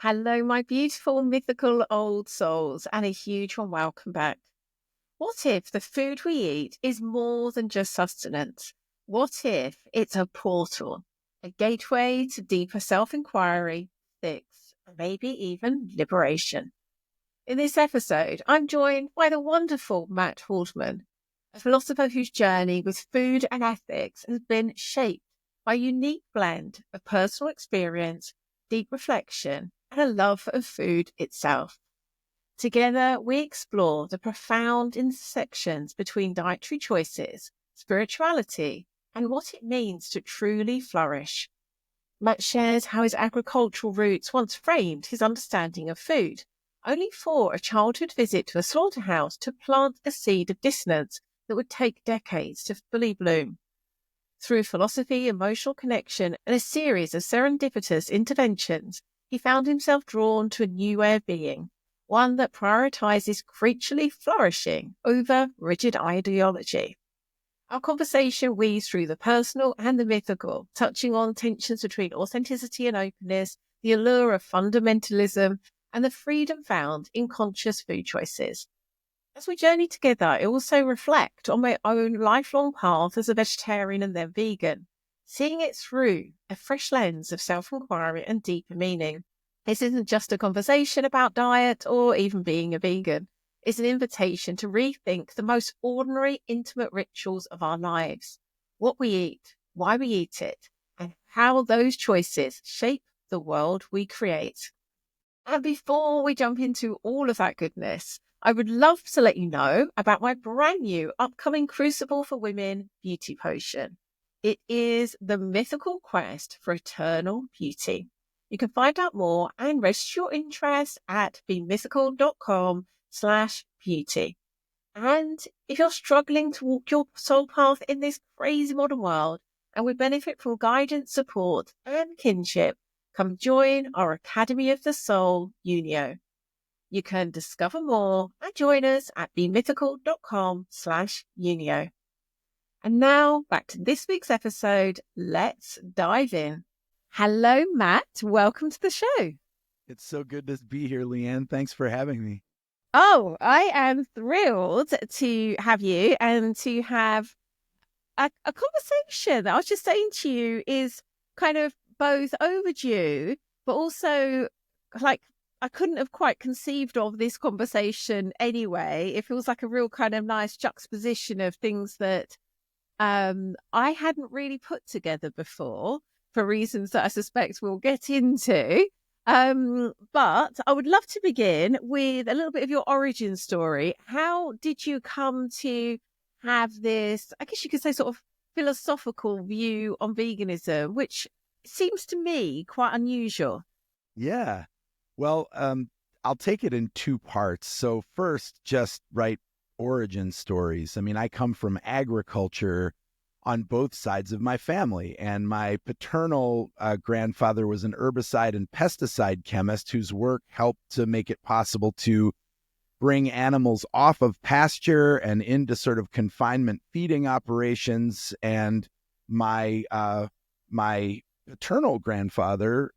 Hello, my beautiful, mythical old souls, and a huge one welcome back. What if the food we eat is more than just sustenance? What if it's a portal, a gateway to deeper self inquiry, ethics, and maybe even liberation? In this episode, I'm joined by the wonderful Matt Halteman, a philosopher whose journey with food and ethics has been shaped by a unique blend of personal experience, deep reflection, and a love of food itself. Together, we explore the profound intersections between dietary choices, spirituality, and what it means to truly flourish. Matt shares how his agricultural roots once framed his understanding of food, only for a childhood visit to a slaughterhouse to plant a seed of dissonance that would take decades to fully bloom. Through philosophy, emotional connection, and a series of serendipitous interventions, he found himself drawn to a new way of being, one that prioritizes creaturely flourishing over rigid ideology. Our conversation weaves through the personal and the mythical, touching on tensions between authenticity and openness, the allure of fundamentalism, and the freedom found in conscious food choices. As we journey together, I also reflect on my own lifelong path as a vegetarian and then vegan, seeing it through a fresh lens of self-inquiry and deeper meaning. This isn't just a conversation about diet or even being a vegan. It's an invitation to rethink the most ordinary, intimate rituals of our lives. What we eat, why we eat it, and how those choices shape the world we create. And before we jump into all of that goodness, I would love to let you know about my brand new upcoming Crucible for Women beauty potion. It is the mythical quest for eternal beauty. You can find out more and register your interest at bemythical.com/beauty. And if you're struggling to walk your soul path in this crazy modern world and would benefit from guidance, support, and kinship, come join our Academy of the Soul, Unio. You can discover more and join us at bemythical.com/unio. And now back to this week's episode. Let's dive in. Hello, Matt. Welcome to the show. It's so good to be here, Leanne. Thanks for having me. Oh, I am thrilled to have you and to have a conversation that I was just saying to you is kind of both overdue, but also like I couldn't have quite conceived of this conversation anyway. It feels like a real kind of nice juxtaposition of things that I hadn't really put together before for reasons that I suspect we'll get into. But I would love to begin with a little bit of your origin story. How did you come to have this, I guess you could say, sort of philosophical view on veganism, which seems to me quite unusual? Yeah. Well, I'll take it in two parts. So first, just origin stories. I mean, I come from agriculture on both sides of my family, and my paternal grandfather was an herbicide and pesticide chemist whose work helped to make it possible to bring animals off of pasture and into sort of confinement feeding operations. And my my paternal grandfather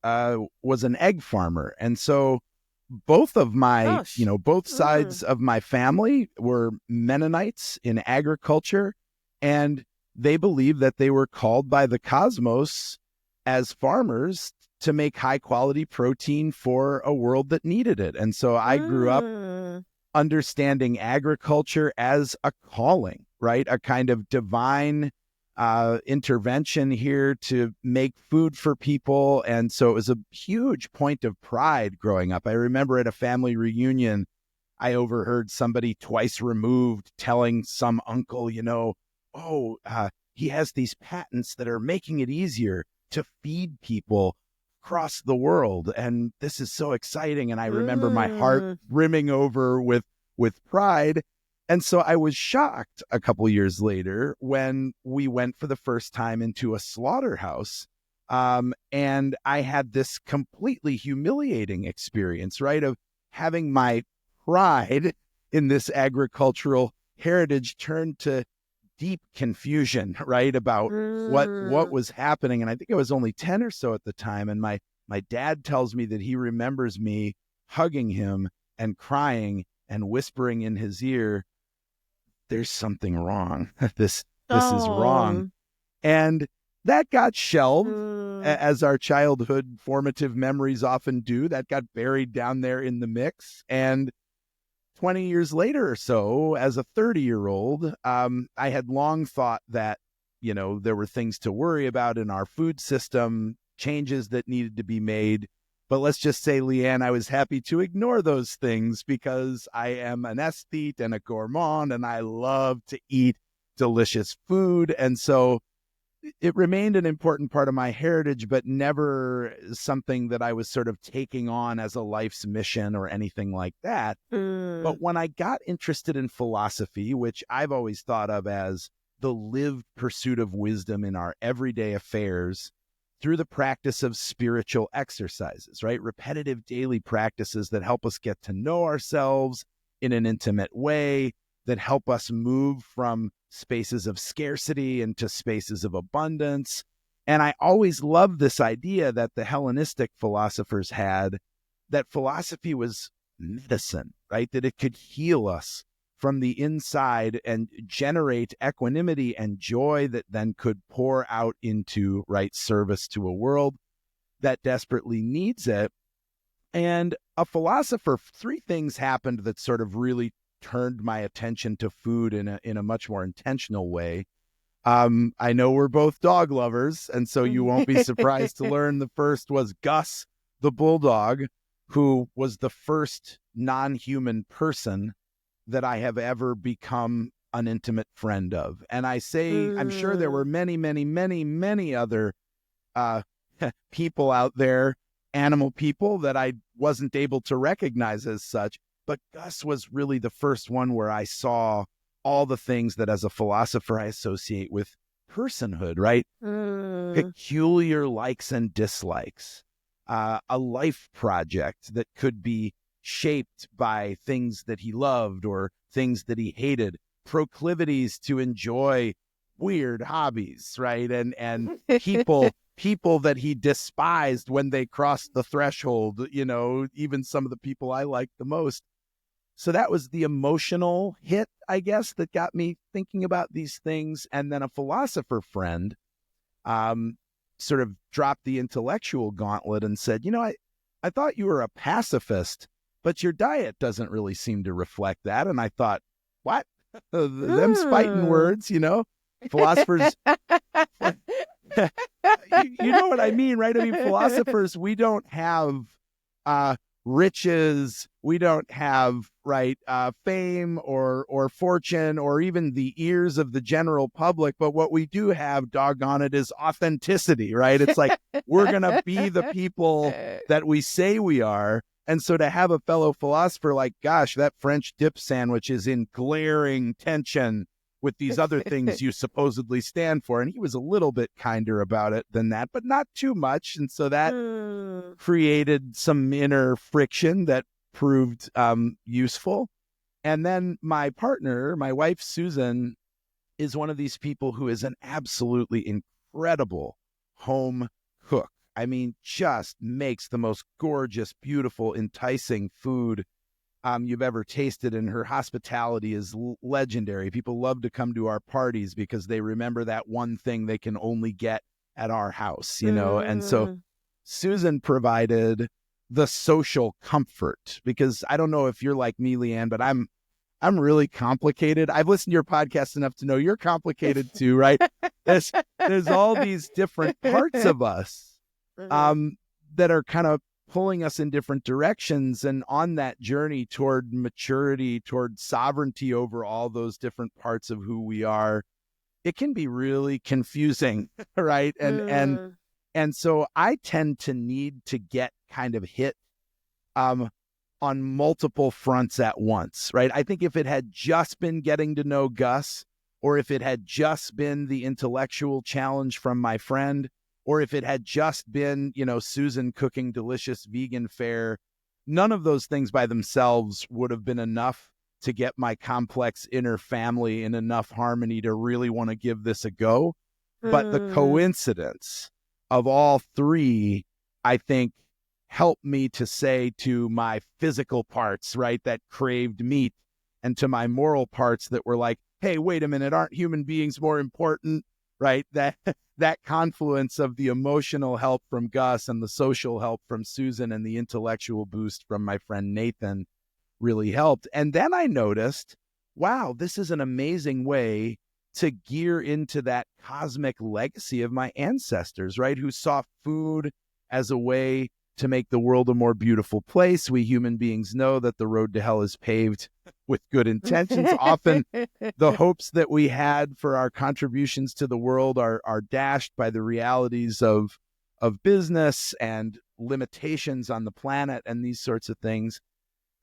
was an egg farmer, and so both of my Gosh. both sides of my family were Mennonites in agriculture, and they believed that they were called by the cosmos as farmers to make high quality protein for a world that needed it. And so I grew up understanding agriculture as a calling, right? A kind of divine intervention here to make food for people. And so it was a huge point of pride growing up. I remember at a family reunion, I overheard somebody twice removed telling some uncle, he has these patents that are making it easier to feed people across the world, and this is so exciting. And I remember my heart brimming over with pride. And so I was shocked a couple years later when we went for the first time into a slaughterhouse. And I had this completely humiliating experience, right, of having my pride in this agricultural heritage turned to deep confusion, right, about what was happening. And I think I was only 10 or so at the time. And my My dad tells me that he remembers me hugging him and crying and whispering in his ear, there's something wrong. This is wrong. Oh. And that got shelved, Mm. as our childhood formative memories often do. That got buried down there in the mix. And 20 years later or so, as a 30-year-old, I had long thought that, there were things to worry about in our food system, changes that needed to be made. But let's just say, Leanne, I was happy to ignore those things because I am an aesthete and a gourmand, and I love to eat delicious food. And so it remained an important part of my heritage, but never something that I was sort of taking on as a life's mission or anything like that. Mm. But when I got interested in philosophy, which I've always thought of as the lived pursuit of wisdom in our everyday affairs through the practice of spiritual exercises, right? Repetitive daily practices that help us get to know ourselves in an intimate way, that help us move from spaces of scarcity into spaces of abundance. And I always loved this idea that the Hellenistic philosophers had, that philosophy was medicine, right? That it could heal us from the inside and generate equanimity and joy that then could pour out into right service to a world that desperately needs it. And a philosopher, three things happened that sort of really turned my attention to food in a much more intentional way. I know we're both dog lovers, and so you won't be surprised to learn the first was Gus, the bulldog, who was the first non-human person that I have ever become an intimate friend of. And I say, I'm sure there were many, many, many, many other people out there, animal people, that I wasn't able to recognize as such. But Gus was really the first one where I saw all the things that as a philosopher I associate with personhood, right? Peculiar likes and dislikes, a life project that could be shaped by things that he loved or things that he hated, proclivities to enjoy weird hobbies, right? And people that he despised when they crossed the threshold, even some of the people I liked the most. So that was the emotional hit, I guess, that got me thinking about these things. And then a philosopher friend sort of dropped the intellectual gauntlet and said, I thought you were a pacifist, but your diet doesn't really seem to reflect that. And I thought, what? Them's fighting words, philosophers. You know what I mean, right? I mean, philosophers, we don't have riches, we don't have fame or fortune or even the ears of the general public, but what we do have, doggone it, is authenticity, right? It's like we're gonna be the people that we say we are. And so to have a fellow philosopher like, gosh, that French dip sandwich is in glaring tension with these other things you supposedly stand for. And he was a little bit kinder about it than that, but not too much. And so that created some inner friction that proved useful. And then my partner, my wife, Susan, is one of these people who is an absolutely incredible home cook. I mean, just makes the most gorgeous, beautiful, enticing food you've ever tasted, and her hospitality is legendary. People love to come to our parties because they remember that one thing they can only get at our house, And so Susan provided the social comfort, because I don't know if you're like me, Leanne, but I'm really complicated. I've listened to your podcast enough to know you're complicated too, right? There's all these different parts of us that are kind of pulling us in different directions. And on that journey toward maturity, toward sovereignty over all those different parts of who we are, it can be really confusing, right? And so I tend to need to get kind of hit on multiple fronts at once, right? I think if it had just been getting to know Gus, or if it had just been the intellectual challenge from my friend, or if it had just been, Susan cooking delicious vegan fare, none of those things by themselves would have been enough to get my complex inner family in enough harmony to really want to give this a go. But the coincidence of all three I think, helped me to say to my physical parts, right, that craved meat, and to my moral parts that were like, hey, wait a minute, aren't human beings more important? Right? That confluence of the emotional help from Gus and the social help from Susan and the intellectual boost from my friend Nathan really helped. And then I noticed, wow, this is an amazing way to gear into that cosmic legacy of my ancestors, right? Who saw food as a way to make the world a more beautiful place. We human beings know that the road to hell is paved with good intentions. Often the hopes that we had for our contributions to the world are dashed by the realities of business and limitations on the planet and these sorts of things.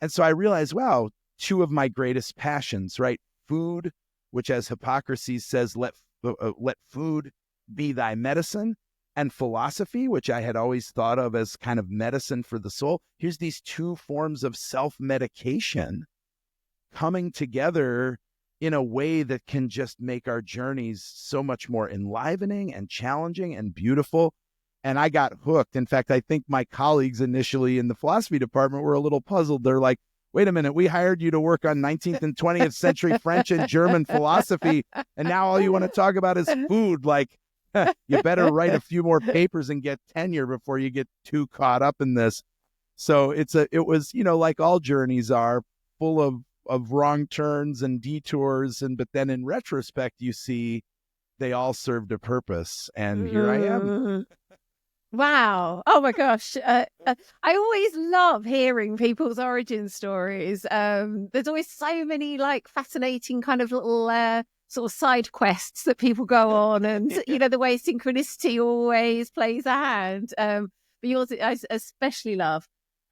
And so I realized, wow, two of my greatest passions, right? Food, which as Hippocrates says, let food be thy medicine, and philosophy, which I had always thought of as kind of medicine for the soul. Here's these two forms of self-medication coming together in a way that can just make our journeys so much more enlivening and challenging and beautiful. And I got hooked. In fact, I think my colleagues initially in the philosophy department were a little puzzled. They're like, wait a minute, we hired you to work on 19th and 20th century French and German philosophy, and now all you want to talk about is food. Like, you better write a few more papers and get tenure before you get too caught up in this. So it was, like all journeys are, full of wrong turns and detours. But then in retrospect, you see they all served a purpose. And here I am. Wow. Oh my gosh. I always love hearing people's origin stories. There's always so many like fascinating kind of little sort of side quests that people go on, and the way synchronicity always plays a hand. But yours I especially love.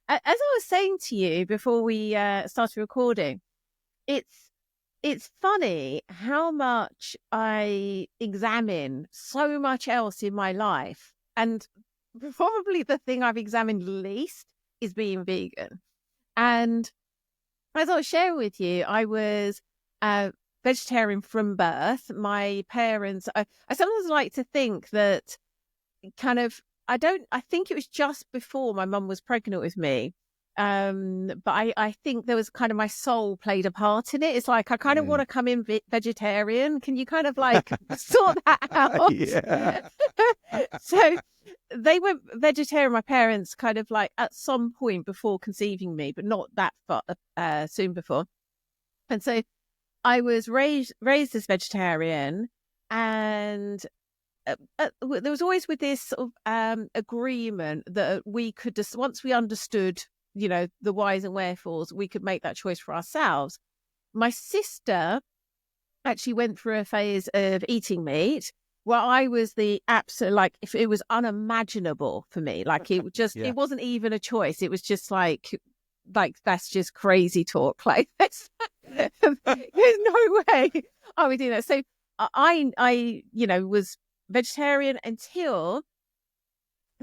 As I was saying to you before we started recording, it's funny how much I examine so much else in my life, and probably the thing I've examined least is being vegan. And as I was sharing with you, I was vegetarian from birth. My parents, I sometimes like to think that I think it was just before my mum was pregnant with me. But I think there was kind of my soul played a part in it. It's like, I kind of want to come in vegetarian. Can you kind of like sort that out? Yeah. So they went vegetarian, my parents, kind of like at some point before conceiving me, but not that far, soon before. And so I was raised as vegetarian, and there was always with this sort of agreement that we could just, once we understood, the whys and wherefores, we could make that choice for ourselves. My sister actually went through a phase of eating meat where I was the absolute, like, if it was unimaginable for me, like it just, it wasn't even a choice. It was just like that's just crazy talk. Like, there's no way I would do that. So I was vegetarian until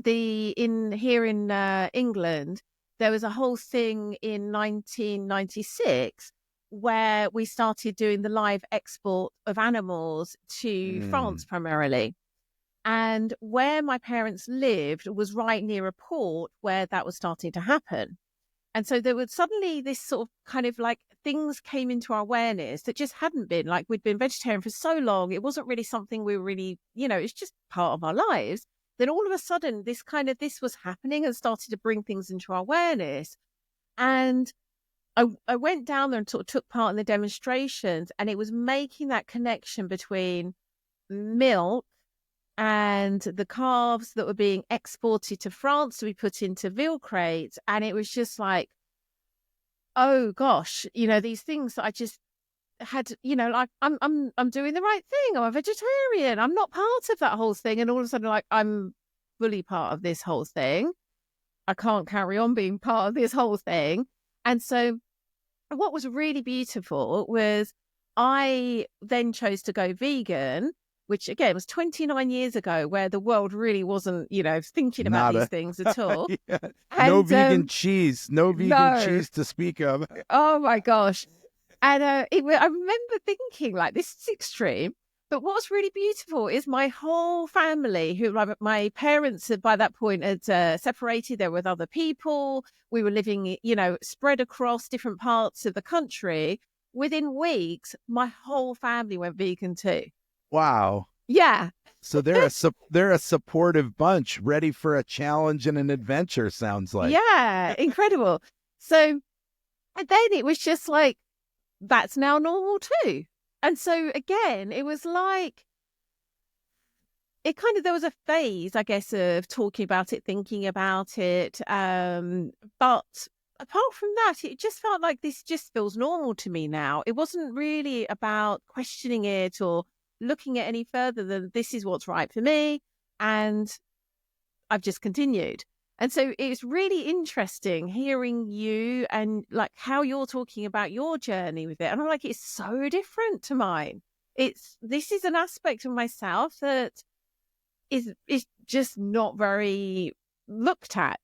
here in England, there was a whole thing in 1996 where we started doing the live export of animals to France primarily. And where my parents lived was right near a port where that was starting to happen. And so there was suddenly this sort of kind of like things came into our awareness that just hadn't been. Like, we'd been vegetarian for so long, it wasn't really something we were really, it's just part of our lives. Then all of a sudden this was happening and started to bring things into our awareness. And I went down there and sort of took part in the demonstrations, and it was making that connection between milk and the calves that were being exported to France to be put into veal crates. And it was just like, oh gosh, these things that I just had, like, I'm doing the right thing. I'm a vegetarian. I'm not part of that whole thing. And all of a sudden, like, I'm fully part of this whole thing. I can't carry on being part of this whole thing. And so what was really beautiful was I then chose to go vegan, which again was 29 years ago, where the world really wasn't, thinking about these things at all. Yeah. And, no vegan cheese to speak of. Oh my gosh. And I remember thinking, like, this is extreme, But what's really beautiful is my whole family, who my parents had by that point had separated. They were with other people. We were living, spread across different parts of the country. Within weeks, my whole family went vegan too. Wow. Yeah. So they're a supportive bunch, ready for a challenge and an adventure, sounds like. Yeah, incredible. So, and then it was just like, that's now normal too. And so again, it was like, there was a phase, I guess, of talking about it, thinking about it. But apart from that, it just felt like this just feels normal to me now. It wasn't really about questioning it or looking at any further than this is what's right for me. And I've just continued. And so it's really interesting hearing you and like how you're talking about your journey with it. And I'm like, it's so different to mine. This is an aspect of myself that is just not very looked at.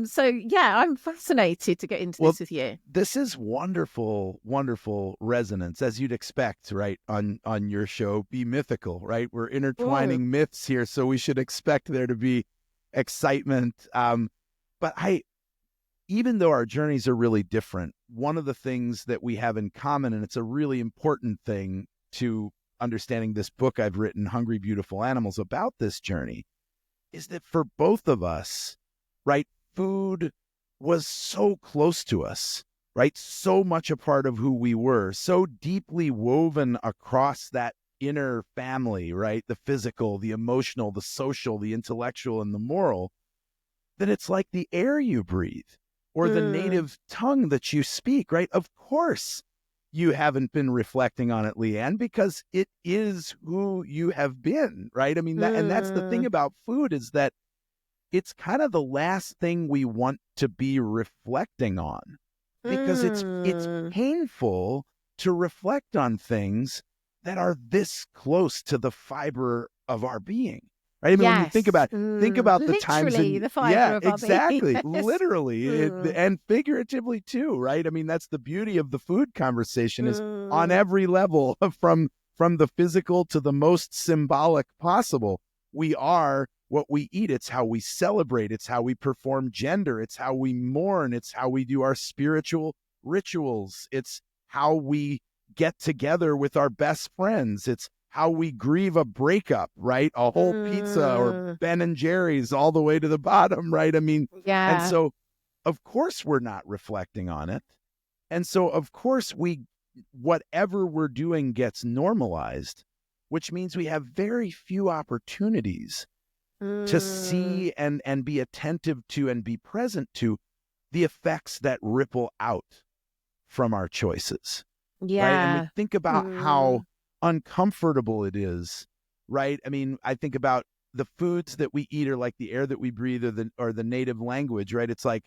So yeah, I'm fascinated to get into this with you. This is wonderful, wonderful resonance, as you'd expect, right? On your show, Be Mythical, right? We're intertwining myths here, so we should expect there to be excitement. But even though our journeys are really different, one of the things that we have in common, and it's a really important thing to understanding this book I've written, Hungry, Beautiful Animals, about this journey, is that for both of us, right, food was so close to us, right? So much a part of who we were, so deeply woven across that inner family, right? The physical, the emotional, the social, the intellectual, and the moral, that it's like the air you breathe or the native tongue that you speak, right? Of course, you haven't been reflecting on it, Leanne, because it is who you have been, right? I mean, and that's the thing about food, is that it's kind of the last thing we want to be reflecting on, because it's painful to reflect on things that are this close to the fiber of our being, right? I mean, when you think about the times, literally the fiber of our exactly, being. literally, and figuratively too, right? I mean, that's the beauty of the food conversation, is on every level, from the physical to the most symbolic possible. We are what we eat. It's how we celebrate. It's how we perform gender. It's how we mourn. It's how we do our spiritual rituals. It's how we get together with our best friends. It's how we grieve a breakup, right? A whole pizza or Ben and Jerry's all the way to the bottom, right? I mean, and so of course we're not reflecting on it. And so of course whatever we're doing gets normalized, which means we have very few opportunities to see and be attentive to and be present to the effects that ripple out from our choices. Yeah. Right. And we think about how uncomfortable it is, right? I mean, I think about the foods that we eat are like the air that we breathe, or the native language, right? It's like,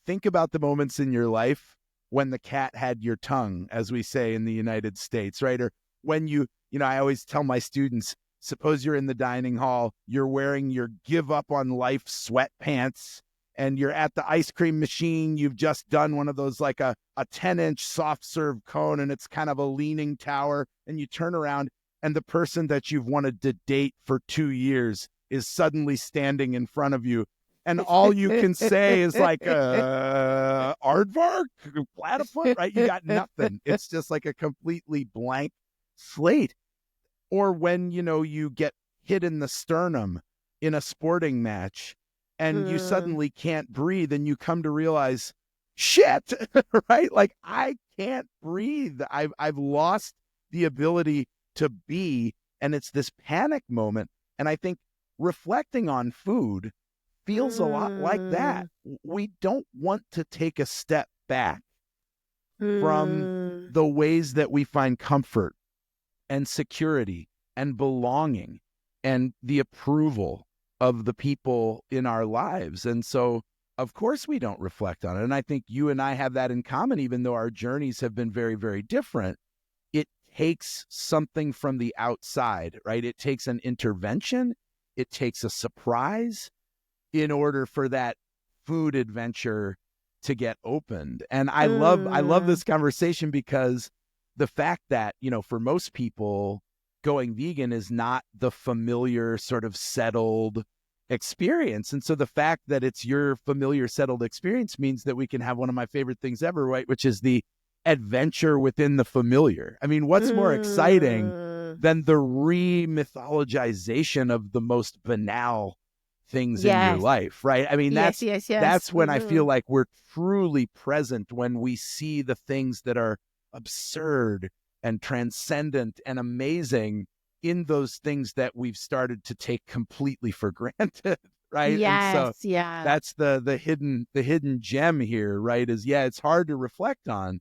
think about the moments in your life when the cat had your tongue, as we say in the United States, right? Or when I always tell my students, suppose you're in the dining hall, you're wearing your give up on life sweatpants, and you're at the ice cream machine. You've just done one of those, like a 10-inch soft serve cone, and it's kind of a leaning tower. And you turn around, and the person that you've wanted to date for 2 years is suddenly standing in front of you. And all you can say is like, aardvark, platypus, right? You got nothing. It's just like a completely blank slate. Or when, you get hit in the sternum in a sporting match and you suddenly can't breathe, and you come to realize, shit, right? Like, I can't breathe. I've lost the ability to be, and it's this panic moment. And I think reflecting on food feels a lot like that. We don't want to take a step back from the ways that we find comfort and security and belonging and the approval of the people in our lives. And so, of course, we don't reflect on it. And I think you and I have that in common, even though our journeys have been very, very different. It takes something from the outside, right? It takes an intervention. It takes a surprise in order for that food adventure to get opened. And I love this conversation, because the fact that, for most people, going vegan is not the familiar sort of settled experience. And so the fact that it's your familiar settled experience means that we can have one of my favorite things ever, right? Which is the adventure within the familiar. I mean, what's more exciting Mm. than the re-mythologization of the most banal things in your Yes. life, right? I mean, Yes, yes, yes. that's when I feel like we're truly present, when we see the things that are absurd and transcendent and amazing in those things that we've started to take completely for granted, right? And so Yes, yeah. that's the hidden gem here, right? Is it's hard to reflect on,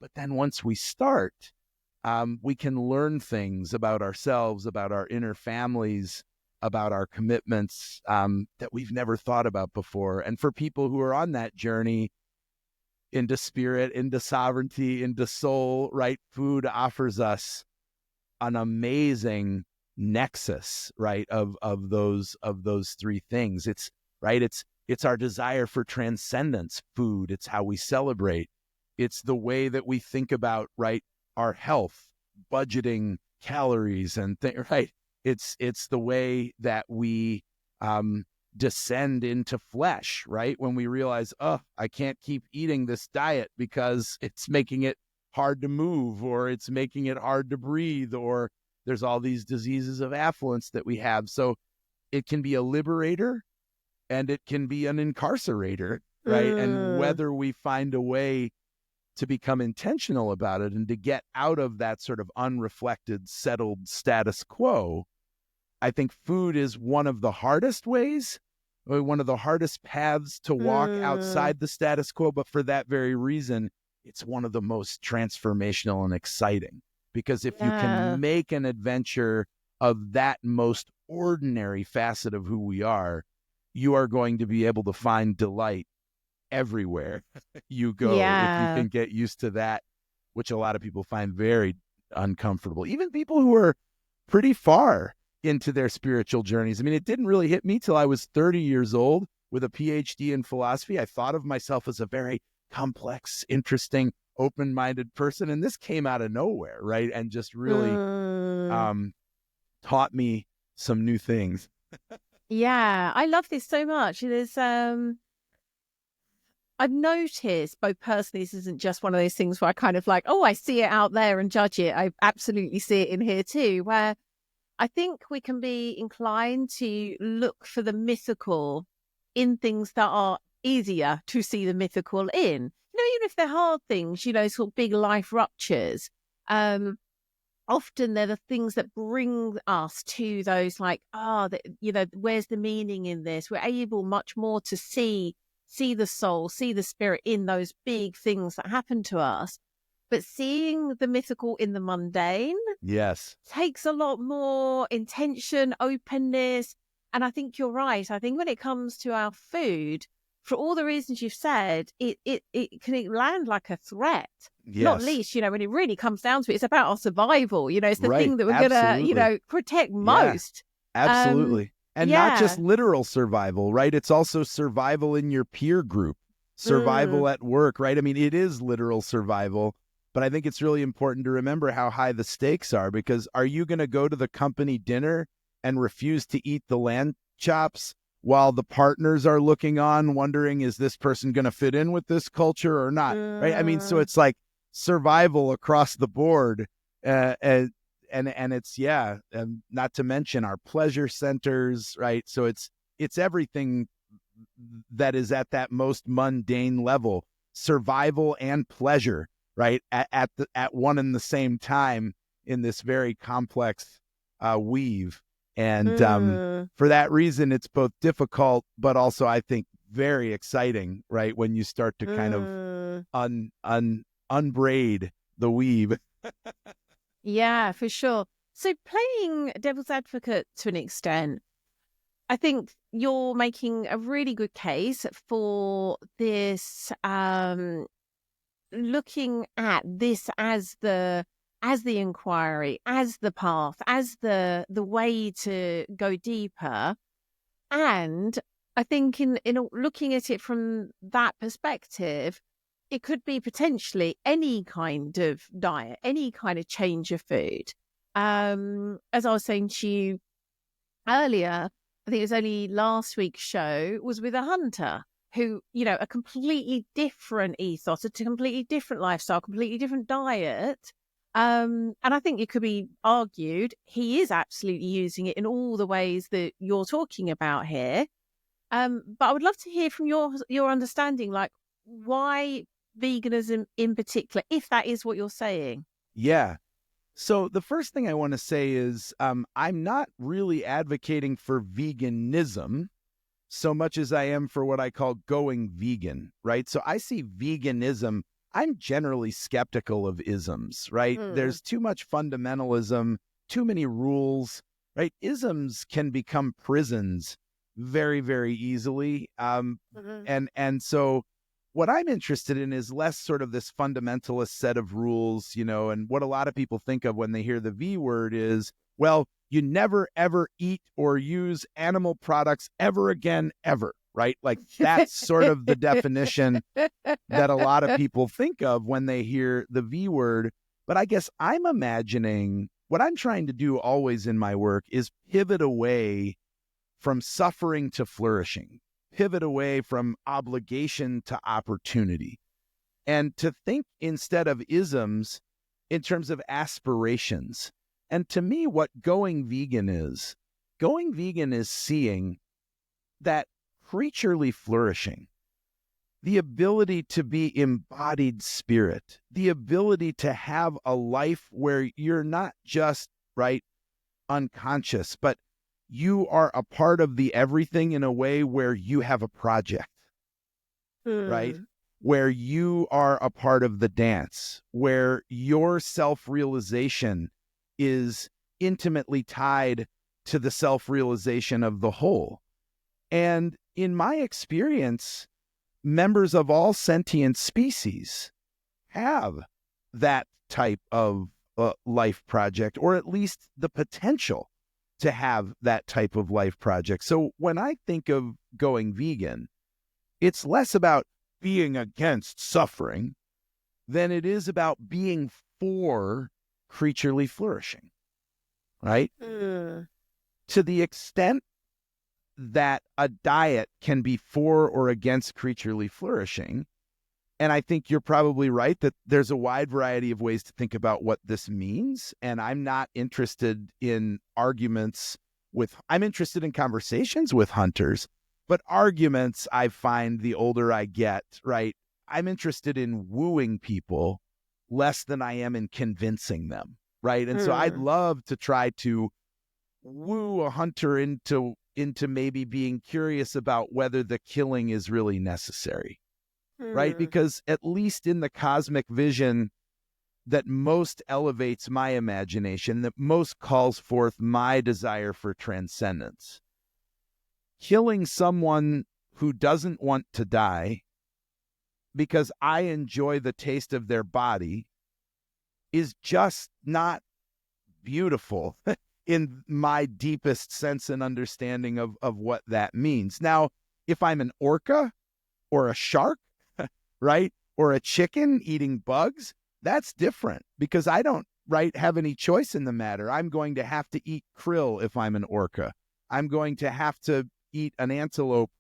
but then once we start, we can learn things about ourselves, about our inner families, about our commitments that we've never thought about before. And for people who are on that journey into spirit, into sovereignty, into soul, right? Food offers us an amazing nexus, right? Of those three things. It's right. It's our desire for transcendence, food. It's how we celebrate. It's the way that we think about, right, our health, budgeting calories and right. It's the way that we descend into flesh, right? When we realize, oh, I can't keep eating this diet because it's making it hard to move, or it's making it hard to breathe, or there's all these diseases of affluence that we have. So it can be a liberator and it can be an incarcerator, right? And Mm. whether we find a way to become intentional about it and to get out of that sort of unreflected, settled status quo, I think food is one of the hardest ways, or one of the hardest paths to walk Mm. outside the status quo. But for that very reason, it's one of the most transformational and exciting, because if you Yeah. can make an adventure of that most ordinary facet of who we are, you are going to be able to find delight everywhere you go if you Yeah. can get used to that, which a lot of people find very uncomfortable. Even people who are pretty far into their spiritual journeys. I mean, it didn't really hit me till I was 30 years old with a PhD in philosophy. I thought of myself as a very complex, interesting, open-minded person, and this came out of nowhere, right? And just really Mm. um, taught me some new things. Yeah, I love this so much. It is I've noticed, both personally, this isn't just one of those things where I kind of like, oh, I see it out there and judge it. I absolutely see it in here too, where I think we can be inclined to look for the mythical in things that are easier to see the mythical in. Even if they're hard things, sort of big life ruptures. Um, Often they're the things that bring us to those like, where's the meaning in this? We're able much more to see the soul, see the spirit in those big things that happen to us. But seeing the mythical in the mundane Yes. takes a lot more intention, openness. And I think you're right. I think when it comes to our food, for all the reasons you've said, it can land like a threat. Not Yes. least, when it really comes down to it, it's about our survival. It's the Right. thing that we're gonna, Absolutely. protect Yeah. most. Um, Absolutely. And not just yeah. literal survival, right? It's also survival in your peer group, Mm, survival at work, right? I mean, it is literal survival, but I think it's really important to remember how high the stakes are, because are you going to go to the company dinner and refuse to eat the lamb chops while the partners are looking on, wondering, is this person going to fit in with this culture or not? Right. I mean, so mm, it's like survival across the board. And it's and not to mention our pleasure centers, right? So it's everything that is at that most mundane level, survival and pleasure, right, at one and the same time in this very complex weave. And mm, for that reason, it's both difficult but also, I think, very exciting, right, when you start to kind of mm. unbraid the weave. Yeah, for sure. So playing devil's advocate to an extent, I think you're making a really good case for this, looking at this as the inquiry, as the path, as the way to go deeper. And I think looking at it from that perspective, it could be potentially any kind of diet, any kind of change of food. As I was saying to you earlier, I think it was only last week's show was with a hunter who, a completely different ethos, a completely different lifestyle, completely different diet. And I think it could be argued he is absolutely using it in all the ways that you're talking about here. But I would love to hear from your understanding, like why veganism in particular, if that is what you're saying. Yeah. So the first thing I want to say is I'm not really advocating for veganism so much as I am for what I call going vegan, right? So I see veganism, I'm generally skeptical of isms, right? Mm. There's too much fundamentalism, too many rules, right? Isms can become prisons very, very easily. Mhm. And so what I'm interested in is less sort of this fundamentalist set of rules, and what a lot of people think of when they hear the V word is, well, you never, ever eat or use animal products ever again, ever, right? Like that's sort of the definition that a lot of people think of when they hear the V word. But I guess I'm imagining what I'm trying to do always in my work is pivot away from suffering to flourishing, pivot away from obligation to opportunity, and to think instead of isms in terms of aspirations. And to me, what going vegan is seeing that creaturely flourishing, the ability to be embodied spirit, the ability to have a life where you're not just, right, unconscious, but you are a part of the everything in a way where you have a project, right? Mm. Where you are a part of the dance, where your self-realization is intimately tied to the self-realization of the whole. And in my experience, members of all sentient species have that type of life project, or at least the potential to have that type of life project. So when I think of going vegan, it's less about being against suffering than it is about being for creaturely flourishing, right? Mm. To the extent that a diet can be for or against creaturely flourishing, and I think you're probably right that there's a wide variety of ways to think about what this means. And I'm not interested in arguments I'm interested in conversations with hunters, but arguments I find the older I get, right? I'm interested in wooing people less than I am in convincing them, right? And so I'd Mm. love to try to woo a hunter into maybe being curious about whether the killing is really necessary, right? Mm. Because at least in the cosmic vision that most elevates my imagination, that most calls forth my desire for transcendence, killing someone who doesn't want to die because I enjoy the taste of their body is just not beautiful in my deepest sense and understanding of what that means. Now, if I'm an orca or a shark, right? Or a chicken eating bugs, that's different because I don't, right, have any choice in the matter. I'm going to have to eat krill if I'm an orca. I'm going to have to eat an antelope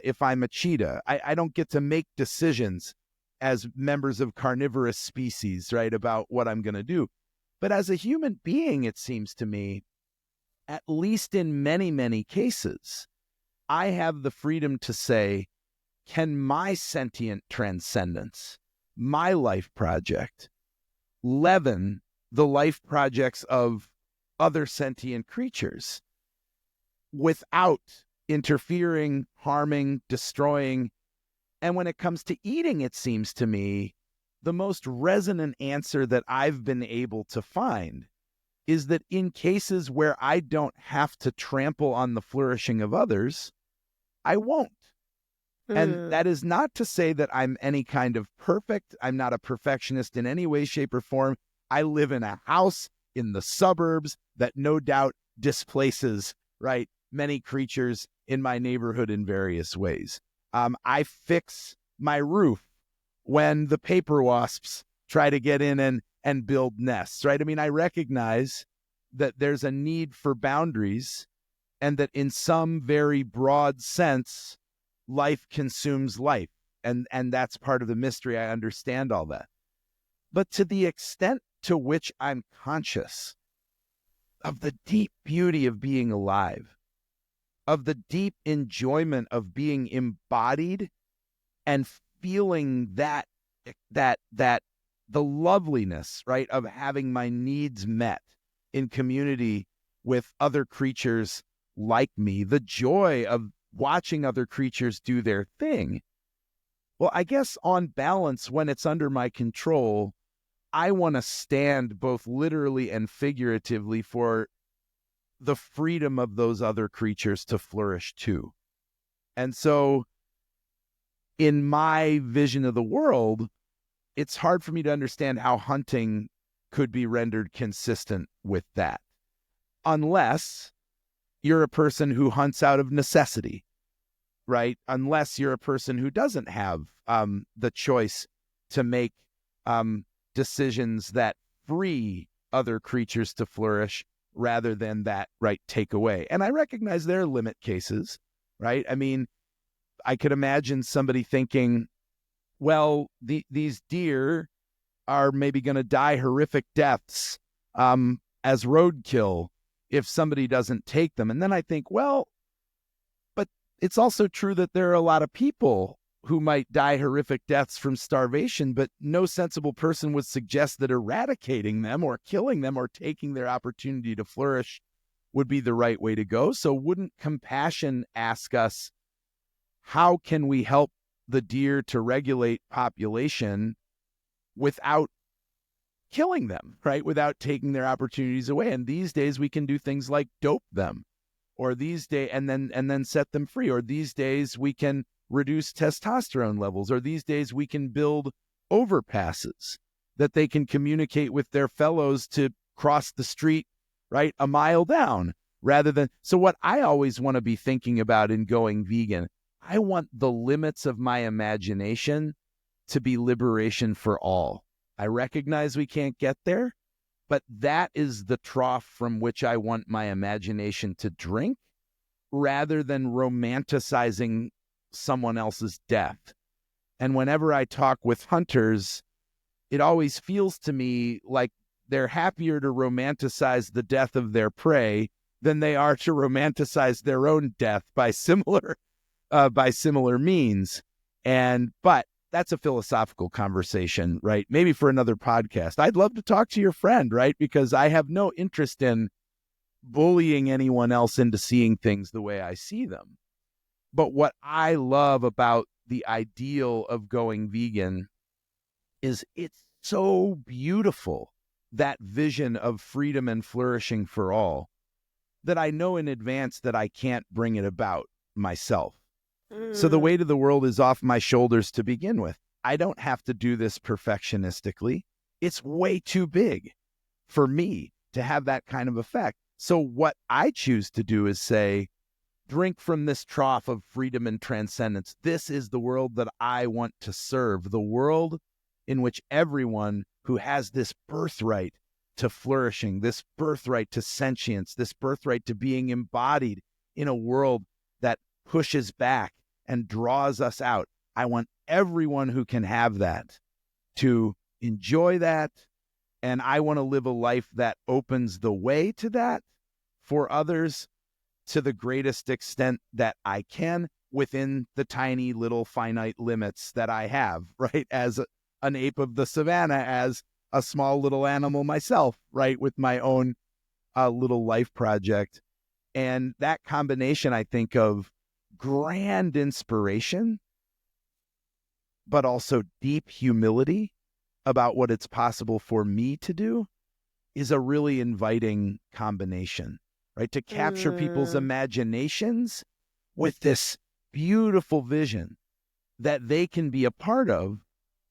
if I'm a cheetah. I don't get to make decisions as members of carnivorous species, right, about what I'm going to do. But as a human being, it seems to me, at least in many, many cases, I have the freedom to say, can my sentient transcendence, my life project, leaven the life projects of other sentient creatures without interfering, harming, destroying? And when it comes to eating, it seems to me the most resonant answer that I've been able to find is that in cases where I don't have to trample on the flourishing of others, I won't. And Mm. that is not to say that I'm any kind of perfect. I'm not a perfectionist in any way, shape, or form. I live in a house in the suburbs that no doubt displaces, right, many creatures in my neighborhood in various ways. I fix my roof when the paper wasps try to get in and build nests, right? I mean, I recognize that there's a need for boundaries, and that in some very broad sense, life consumes life. And that's part of the mystery. I understand all that. But to the extent to which I'm conscious of the deep beauty of being alive, of the deep enjoyment of being embodied and feeling that the loveliness, right, of having my needs met in community with other creatures like me, the joy of watching other creatures do their thing. Well, I guess on balance, when it's under my control, I want to stand both literally and figuratively for the freedom of those other creatures to flourish too. And so in my vision of the world, it's hard for me to understand how hunting could be rendered consistent with that, unless you're a person who hunts out of necessity, right? Unless you're a person who doesn't have the choice to make decisions that free other creatures to flourish rather than that, right, take away. And I recognize there are limit cases, right? I mean, I could imagine somebody thinking, well, these deer are maybe going to die horrific deaths as roadkill if somebody doesn't take them. And then I think, well, but it's also true that there are a lot of people who might die horrific deaths from starvation, but no sensible person would suggest that eradicating them or killing them or taking their opportunity to flourish would be the right way to go. So wouldn't compassion ask us, how can we help the deer to regulate population without killing them, right? Without taking their opportunities away. And these days we can do things like dope them, or these days, and then set them free. Or these days we can reduce testosterone levels, or these days we can build overpasses that they can communicate with their fellows to cross the street, right, a mile down, rather than. So what I always want to be thinking about in going vegan, I want the limits of my imagination to be liberation for all. I recognize we can't get there, but that is the trough from which I want my imagination to drink, rather than romanticizing someone else's death. And whenever I talk with hunters, it always feels to me like they're happier to romanticize the death of their prey than they are to romanticize their own death by similar means. But that's a philosophical conversation, right? Maybe for another podcast. I'd love to talk to your friend, right? Because I have no interest in bullying anyone else into seeing things the way I see them. But what I love about the ideal of going vegan is it's so beautiful, that vision of freedom and flourishing for all, that I know in advance that I can't bring it about myself. So the weight of the world is off my shoulders to begin with. I don't have to do this perfectionistically. It's way too big for me to have that kind of effect. So what I choose to do is say, drink from this trough of freedom and transcendence. This is the world that I want to serve, the world in which everyone who has this birthright to flourishing, this birthright to sentience, this birthright to being embodied in a world that pushes back and draws us out. I want everyone who can have that to enjoy that. And I want to live a life that opens the way to that for others to the greatest extent that I can, within the tiny little finite limits that I have, right? As an ape of the savannah, as a small little animal myself, right? With my own little life project. And that combination, I think, of grand inspiration, but also deep humility about what it's possible for me to do, is a really inviting combination, right? To capture people's imaginations with this beautiful vision that they can be a part of